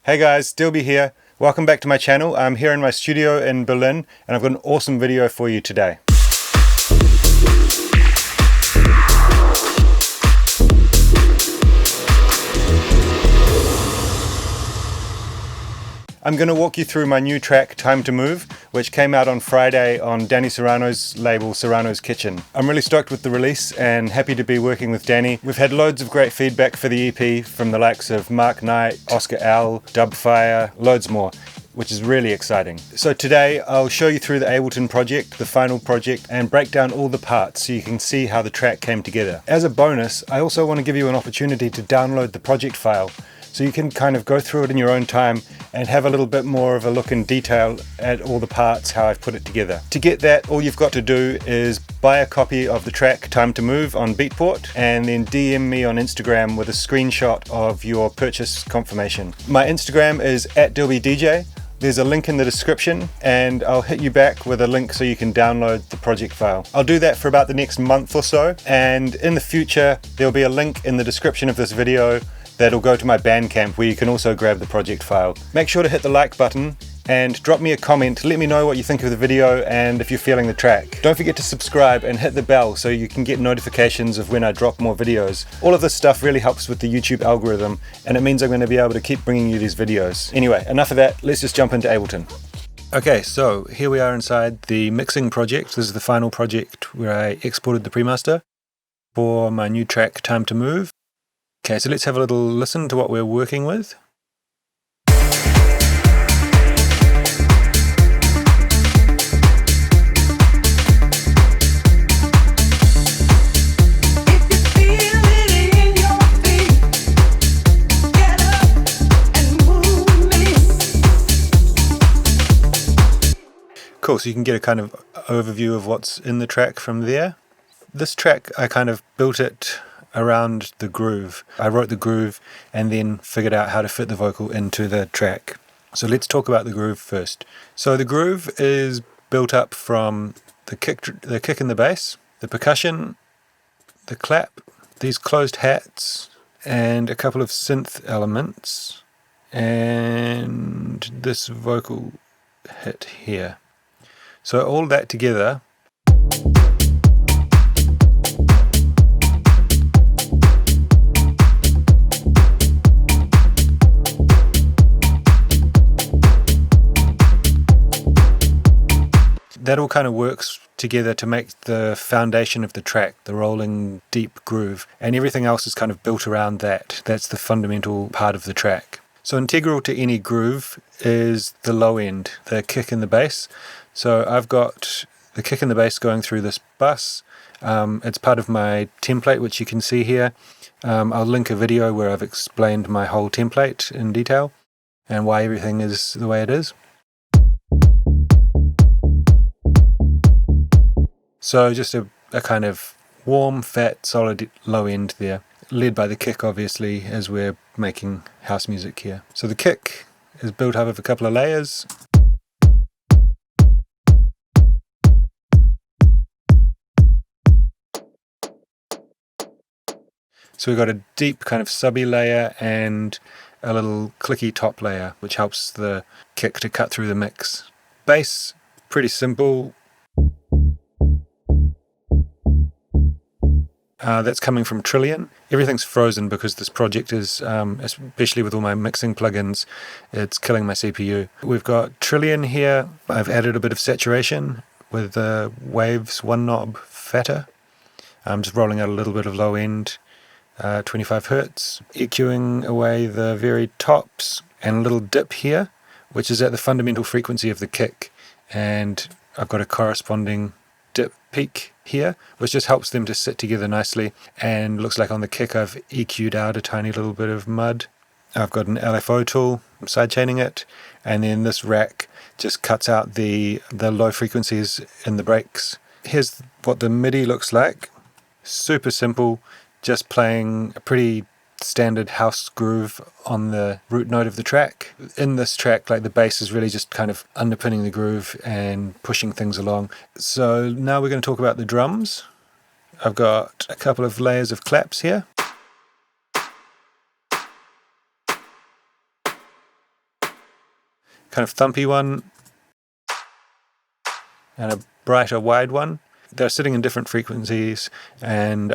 Hey guys, Dilby here. Welcome back to my channel. I'm here in my studio in Berlin and I've got an awesome video for you today. I'm going to walk you through my new track, Time to Move, which came out on Friday on Danny Serrano's label, Serrano's Kitchen. I'm really stoked with the release and happy to be working with Danny. We've had loads of great feedback for the EP from the likes of Mark Knight, Oscar L, Dubfire, loads more, which is really exciting. So today I'll show you through the Ableton project, the final project, and break down all the parts so you can see how the track came together. As a bonus, I also want to give you an opportunity to download the project file so you can kind of go through it in your own time and have a little bit more of a look in detail at all the parts, how I've put it together. To get that, all you've got to do is buy a copy of the track Time to Move on Beatport and then DM me on Instagram with a screenshot of your purchase confirmation. My Instagram is @DilbyDJ. There's a link in the description and I'll hit you back with a link so you can download the project file. I'll do that for about the next month or so, and in the future there'll be a link in the description of this video that'll go to my Bandcamp where you can also grab the project file. Make sure to hit the like button and drop me a comment. Let me know what you think of the video and if you're feeling the track. Don't forget to subscribe and hit the bell so you can get notifications of when I drop more videos. All of this stuff really helps with the YouTube algorithm and it means I'm going to be able to keep bringing you these videos. Anyway, enough of that, let's just jump into Ableton. Okay, so here we are inside the mixing project. This is the final project where I exported the pre-master for my new track Time to Move. Okay, so let's have a little listen to what we're working with. Cool, so you can get a kind of overview of what's in the track from there. This track, I kind of built it around the groove. I wrote the groove and then figured out how to fit the vocal into the track. So let's talk about the groove first. So the groove is built up from the kick and the bass, the percussion, the clap, these closed hats, and a couple of synth elements, and this vocal hit here. So all that together that all kind of works together to make the foundation of the track, the rolling deep groove, and everything else is kind of built around that. That's the fundamental part of the track. So integral to any groove is the low end, the kick and the bass. So I've got the kick and the bass going through this bus. It's part of my template, which you can see here. I'll link a video where I've explained my whole template in detail and why everything is the way it is. So just a kind of warm, fat, solid low end there, led by the kick obviously as we're making house music here. So the kick is built up of a couple of layers. So we've got a deep kind of subby layer and a little clicky top layer, which helps the kick to cut through the mix. Bass, pretty simple. That's coming from Trillion. Everything's frozen because this project is, especially with all my mixing plugins, it's killing my CPU. We've got Trillion here. I've added a bit of saturation with the Waves one knob fatter. I'm just rolling out a little bit of low end, 25 Hertz, EQing away the very tops, and a little dip here, which is at the fundamental frequency of the kick. And I've got a corresponding dip peak here, which just helps them to sit together nicely. And looks like on the kick I've EQ'd out a tiny little bit of mud. I've got an LFO tool, I'm sidechaining it, and then this rack just cuts out the low frequencies in the breaks. Here's what the MIDI looks like. Super simple, just playing a pretty standard house groove on the root note of the track. In this track, like the bass is really just kind of underpinning the groove and pushing things along. So now we're going to talk about the drums. I've got a couple of layers of claps here. kind of thumpy one, and a brighter wide one. They're sitting in different frequencies and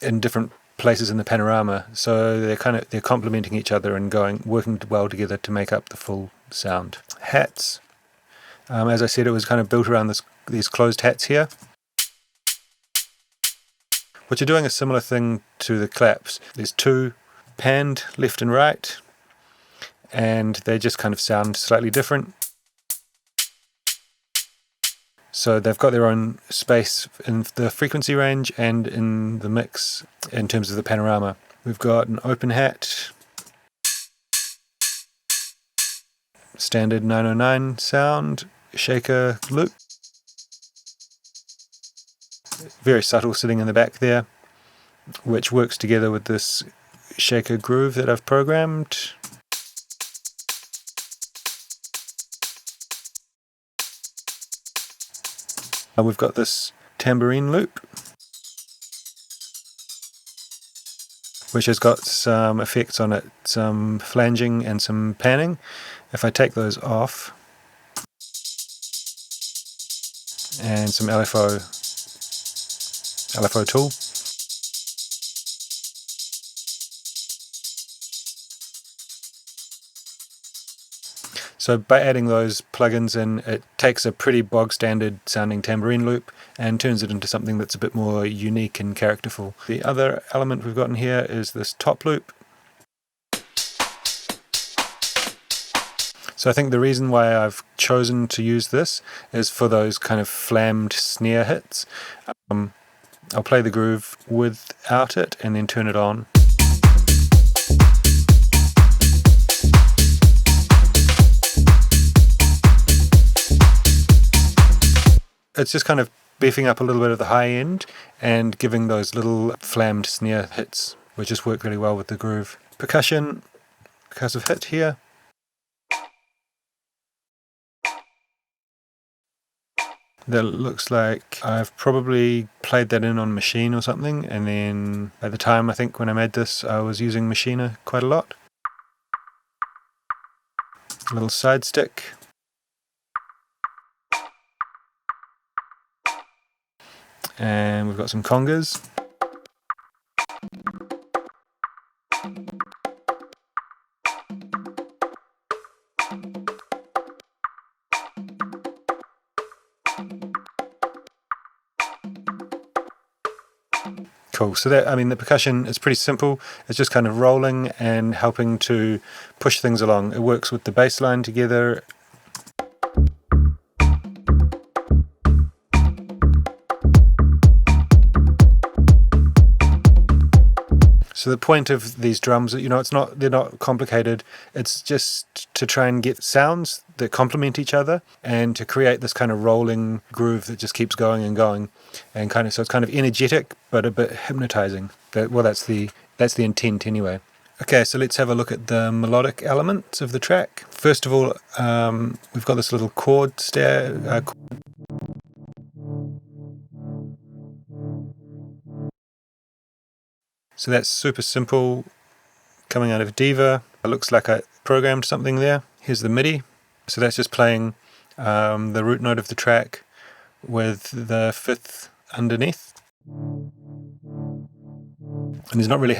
in different places in the panorama, so they're complementing each other and working well together to make up the full sound. Hats. As I said, it was kind of built around these closed hats here, which are doing a similar thing to the claps. There's two panned left and right, and they just kind of sound slightly different. So they've got their own space in the frequency range and in the mix in terms of the panorama. We've got an open hat, standard 909 sound, shaker loop, very subtle sitting in the back there, which works together with this shaker groove that I've programmed. We've got this tambourine loop, which has got some effects on it, some flanging and some panning. If I take those off, and some LFO tool. So by adding those plugins in, it takes a pretty bog standard sounding tambourine loop and turns it into something that's a bit more unique and characterful. The other element we've got in here is this top loop. So I think the reason why I've chosen to use this is for those kind of flammed snare hits. I'll play the groove without it and then turn it on. It's just kind of beefing up a little bit of the high end and giving those little flammed snare hits, which just work really well with the groove. Percussion, percussive hit here. That looks like I've probably played that in on Machine or something, and then at the time I think when I made this I was using Machina quite a lot. A little side stick. And we've got some congas. Cool. So that, I mean, the percussion is pretty simple. It's just kind of rolling and helping to push things along. It works with the bass line together. So the point of these drums, you know, they're not complicated. It's just to try and get sounds that complement each other and to create this kind of rolling groove that just keeps going and going, and so it's kind of energetic but a bit hypnotizing. Well, that's the intent anyway. Okay, so let's have a look at the melodic elements of the track. First of all, we've got this little chord stair. So that's super simple, coming out of Diva. It looks like I programmed something there. Here's the MIDI. So that's just playing the root note of the track with the fifth underneath. And there's not really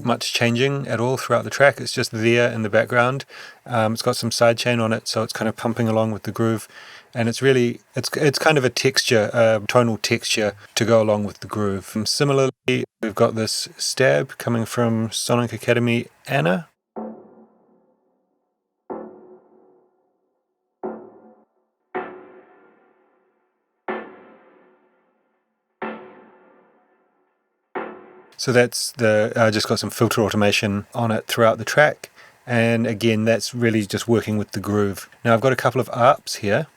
much changing at all throughout the track. It's just there in the background. It's got some sidechain on it, so it's kind of pumping along with the groove. And it's kind of a texture, a tonal texture to go along with the groove. And similarly, we've got this stab coming from Sonic Academy Anna. So that's just got some filter automation on it throughout the track. And again, that's really just working with the groove. Now I've got a couple of ARPs here.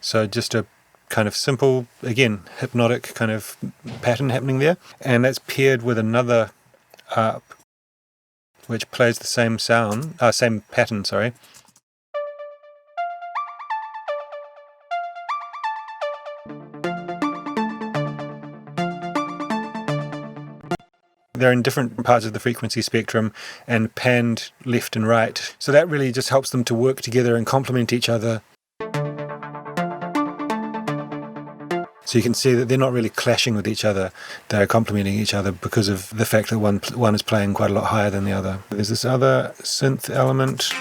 So just a kind of simple, again, hypnotic kind of pattern happening there. And that's paired with another ARP, which plays the same same pattern, sorry. They're in different parts of the frequency spectrum and panned left and right. So that really just helps them to work together and complement each other. So you can see that they're not really clashing with each other. They're complementing each other because of the fact that one is playing quite a lot higher than the other. There's this other synth element,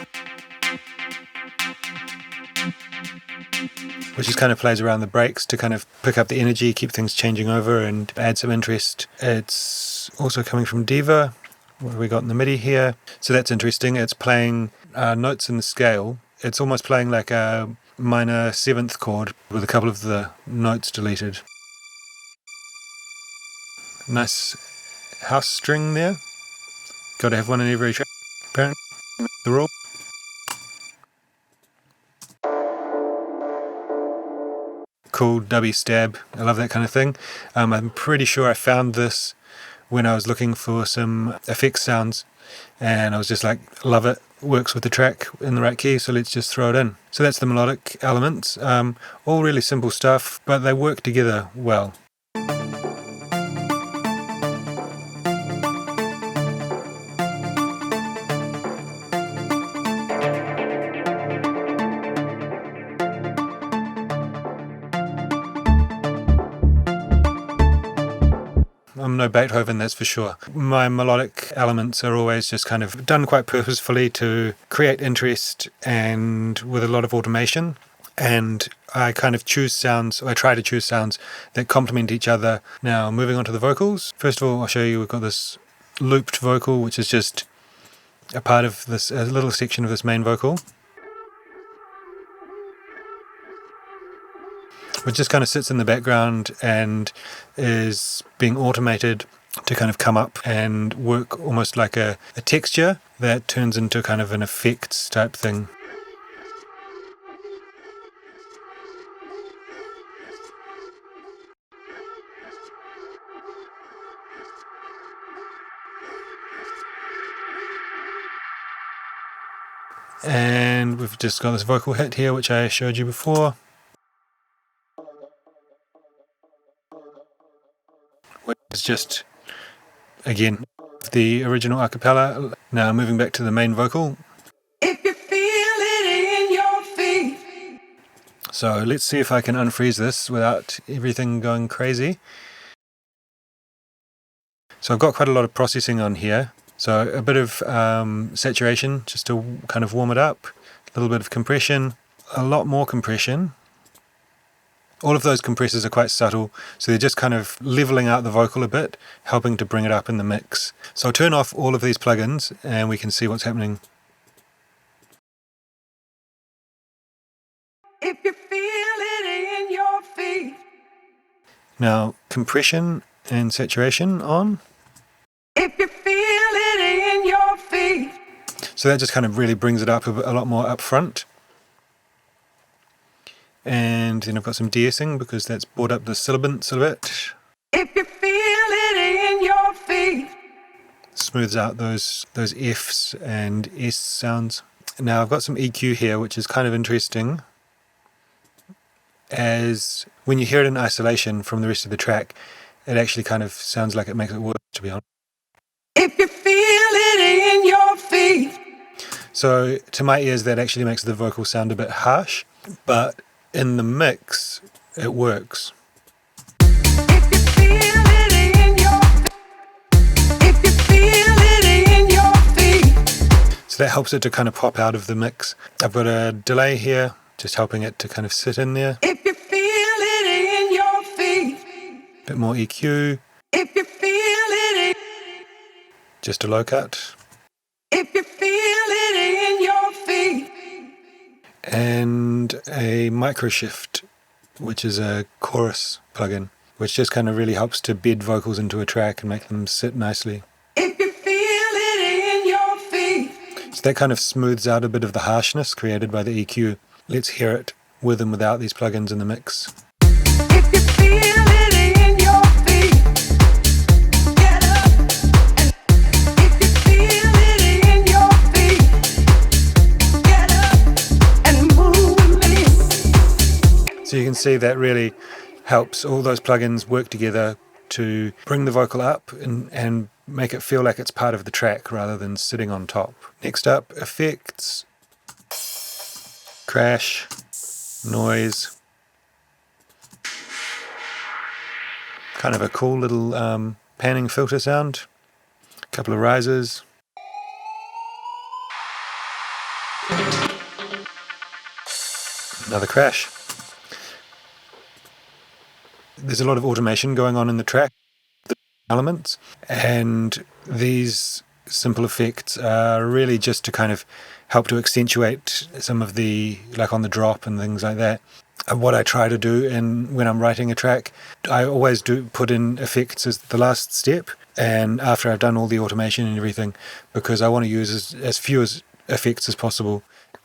which just kind of plays around the breaks to kind of pick up the energy, keep things changing over and add some interest. It's also coming from Diva. What have we got in the MIDI here? So that's interesting. It's playing notes in the scale. It's almost playing like a minor 7th chord with a couple of the notes deleted. Nice house string there. Got to have one in every track, apparently. The rule. Cool dubby stab. I love that kind of thing. I'm pretty sure I found this when I was looking for some effects sounds, and I was just like, love it, works with the track in the right key, so let's just throw it in. So that's the melodic elements. All really simple stuff, but they work together well. I'm no Beethoven, that's for sure. My melodic elements are always just kind of done quite purposefully to create interest and with a lot of automation. And I kind of choose sounds, or I try to choose sounds that complement each other. Now, moving on to the vocals. First of all, I'll show you we've got this looped vocal, which is just a part of this, a little section of this main vocal, which just kind of sits in the background and is being automated to kind of come up and work almost like a texture that turns into kind of an effects type thing. And we've just got this vocal hit here, which I showed you before. It's just, again, the original a cappella. Now moving back to the main vocal. If you feel it in your feet. So let's see if I can unfreeze this without everything going crazy. So I've got quite a lot of processing on here. So a bit of saturation just to kind of warm it up. A little bit of compression. A lot more compression. All of those compressors are quite subtle, so they're just kind of leveling out the vocal a bit, helping to bring it up in the mix. So I'll turn off all of these plugins and we can see what's happening. If you feel it in your feet. Now, compression and saturation on. If you feel it in your feet. So that just kind of really brings it up a lot more up front. And then I've got some de-essing because that's brought up the sibilance a bit. If you feel it in your feet. Smooths out those Fs and S sounds. Now I've got some EQ here, which is kind of interesting. As when you hear it in isolation from the rest of the track, it actually kind of sounds like it makes it worse, to be honest. If you feel it in your feet. So to my ears, that actually makes the vocal sound a bit harsh, but in the mix, it works. If you feel it in your if you feel it in your feet. So that helps it to kind of pop out of the mix. I've got a delay here, just helping it to kind of sit in there. If you feel it in your feet. Bit more EQ. If you feel it in. Just a low cut. If you feel it in your feet. And a micro shift, which is a chorus plugin, which just kind of really helps to bed vocals into a track and make them sit nicely. If you feel it in your feet. So that kind of smooths out a bit of the harshness created by the EQ. Let's hear it with and without these plugins in the mix. If you feel it in your feet. Get up. And if you feel it in your feet. Get up and move it. So you can see that really helps all those plugins work together, to bring the vocal up and make it feel like it's part of the track rather than sitting on top. Next up, effects, crash, noise, kind of a cool little panning filter sound, a couple of risers, another crash. There's a lot of automation going on in the track, the elements, and these simple effects are really just to kind of help to accentuate some of the, like on the drop and things like that. And what I try to do when I'm writing a track, I always do put in effects as the last step, and after I've done all the automation and everything, because I want to use as few effects as possible.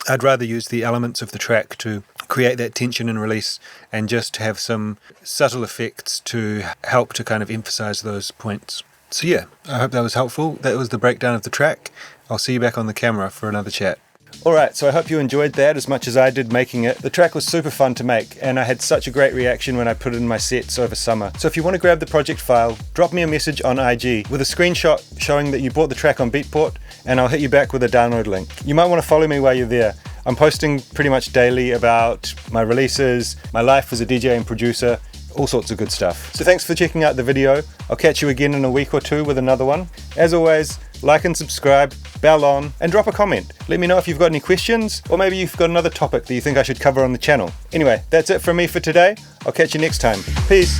I'd rather use the elements of the track to create that tension and release, and just have some subtle effects to help to kind of emphasize those points. So yeah, I hope that was helpful. That was the breakdown of the track. I'll see you back on the camera for another chat. Alright, so I hope you enjoyed that as much as I did making it. The track was super fun to make, and I had such a great reaction when I put it in my sets over summer. So if you want to grab the project file, drop me a message on IG with a screenshot showing that you bought the track on Beatport, and I'll hit you back with a download link. You might want to follow me while you're there. I'm posting pretty much daily about my releases, my life as a DJ and producer, all sorts of good stuff. So thanks for checking out the video. I'll catch you again in a week or two with another one. As always, like and subscribe, bell on, and drop a comment. Let me know if you've got any questions, or maybe you've got another topic that you think I should cover on the channel. Anyway, that's it from me for today. I'll catch you next time. Peace.